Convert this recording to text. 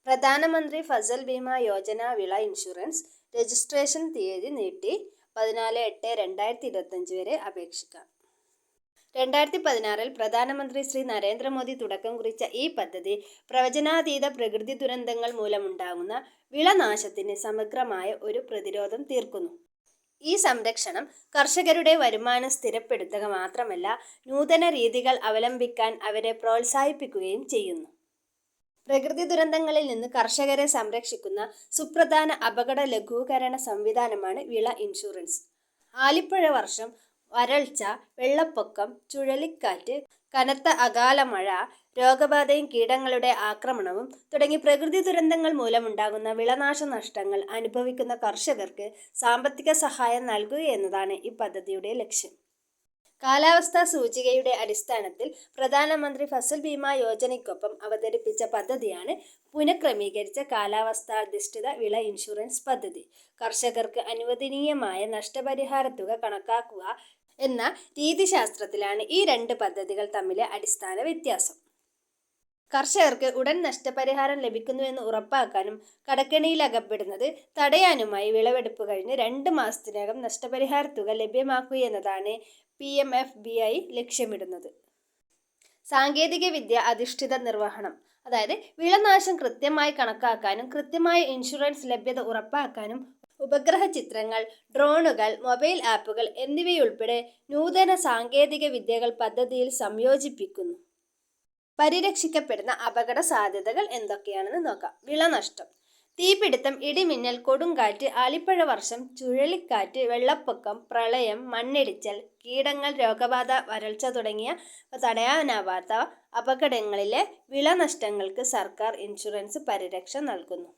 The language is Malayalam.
പ്രധാനമന്ത്രി ഫസൽ ബീമ യോജന വിള ഇൻഷുറൻസ് രജിസ്ട്രേഷൻ തീയതി നീട്ടി 14/8/2025 വരെ അപേക്ഷിക്കാം. 2016 പ്രധാനമന്ത്രി ശ്രീ നരേന്ദ്രമോദി തുടക്കം കുറിച്ച ഈ പദ്ധതി പ്രവചനാതീത പ്രകൃതി ദുരന്തങ്ങൾ മൂലമുണ്ടാകുന്ന വിളനാശത്തിന് സമഗ്രമായ ഒരു പ്രതിരോധം തീർക്കുന്നു. ഈ സംരക്ഷണം കർഷകരുടെ വരുമാനം സ്ഥിരപ്പെടുത്തുക മാത്രമല്ല, നൂതന രീതികൾ അവലംബിക്കാൻ അവരെ പ്രോത്സാഹിപ്പിക്കുകയും ചെയ്യുന്നു. പ്രകൃതി ദുരന്തങ്ങളിൽ നിന്ന് കർഷകരെ സംരക്ഷിക്കുന്ന സുപ്രധാന അപകട ലഘൂകരണ സംവിധാനമാണ് വിള ഇൻഷുറൻസ്. ആലിപ്പഴ വർഷം, വരൾച്ച, വെള്ളപ്പൊക്കം, ചുഴലിക്കാറ്റ്, കനത്ത അകാല മഴ, രോഗബാധയും കീടങ്ങളുടെ ആക്രമണവും തുടങ്ങി പ്രകൃതി ദുരന്തങ്ങൾ മൂലമുണ്ടാകുന്ന വിളനാശനഷ്ടങ്ങൾ അനുഭവിക്കുന്ന കർഷകർക്ക് സാമ്പത്തിക സഹായം നൽകുകയെന്നതാണ് ഈ പദ്ധതിയുടെ ലക്ഷ്യം. കാലാവസ്ഥാ സൂചികയുടെ അടിസ്ഥാനത്തിൽ പ്രധാനമന്ത്രി ഫസൽ ബീമ യോജനയ്ക്കൊപ്പം അവതരിപ്പിച്ച പദ്ധതിയാണ് പുനഃക്രമീകരിച്ച കാലാവസ്ഥാധിഷ്ഠിത വിള ഇൻഷുറൻസ് പദ്ധതി. കർഷകർക്ക് അനുവദനീയമായ നഷ്ടപരിഹാര തുക കണക്കാക്കുക എന്ന രീതിശാസ്ത്രത്തിലാണ് ഈ രണ്ട് പദ്ധതികൾ തമ്മിലെ അടിസ്ഥാന വ്യത്യാസം. കർഷകർക്ക് ഉടൻ നഷ്ടപരിഹാരം ലഭിക്കുന്നുവെന്ന് ഉറപ്പാക്കാനും കടക്കെണിയിലകപ്പെടുന്നത് തടയാനുമായി വിളവെടുപ്പ് കഴിഞ്ഞ് 2 മാസത്തിനകം നഷ്ടപരിഹാര തുക ലഭ്യമാക്കുകയെന്നതാണ് PMFBI ലക്ഷ്യമിടുന്നത്. സാങ്കേതിക വിദ്യ അധിഷ്ഠിത നിർവഹണം, അതായത് വിളനാശം കൃത്യമായി കണക്കാക്കാനും കൃത്യമായ ഇൻഷുറൻസ് ലഭ്യത ഉറപ്പാക്കാനും ഉപഗ്രഹ ചിത്രങ്ങൾ, ഡ്രോണുകൾ, മൊബൈൽ ആപ്പുകൾ എന്നിവയുൾപ്പെടെ നൂതന സാങ്കേതിക വിദ്യകൾ പദ്ധതിയിൽ സംയോജിപ്പിക്കുന്നു. പരിരക്ഷിക്കപ്പെടുന്ന അപകട സാധ്യതകൾ എന്തൊക്കെയാണെന്ന് നോക്കാം. വിളനഷ്ടം: തീപിടുത്തം, ഇടിമിന്നൽ, കൊടുങ്കാറ്റ്, ആലിപ്പഴ വർഷം, ചുഴലിക്കാറ്റ്, വെള്ളപ്പൊക്കം, പ്രളയം, മണ്ണിടിച്ചൽ, കീടങ്ങൾ, രോഗബാധ, വരൾച്ച തുടങ്ങിയ തടയാനാവാത്ത അപകടങ്ങളിലെ വിളനഷ്ടങ്ങൾക്ക് സർക്കാർ ഇൻഷുറൻസ് പരിരക്ഷ നൽകുന്നു.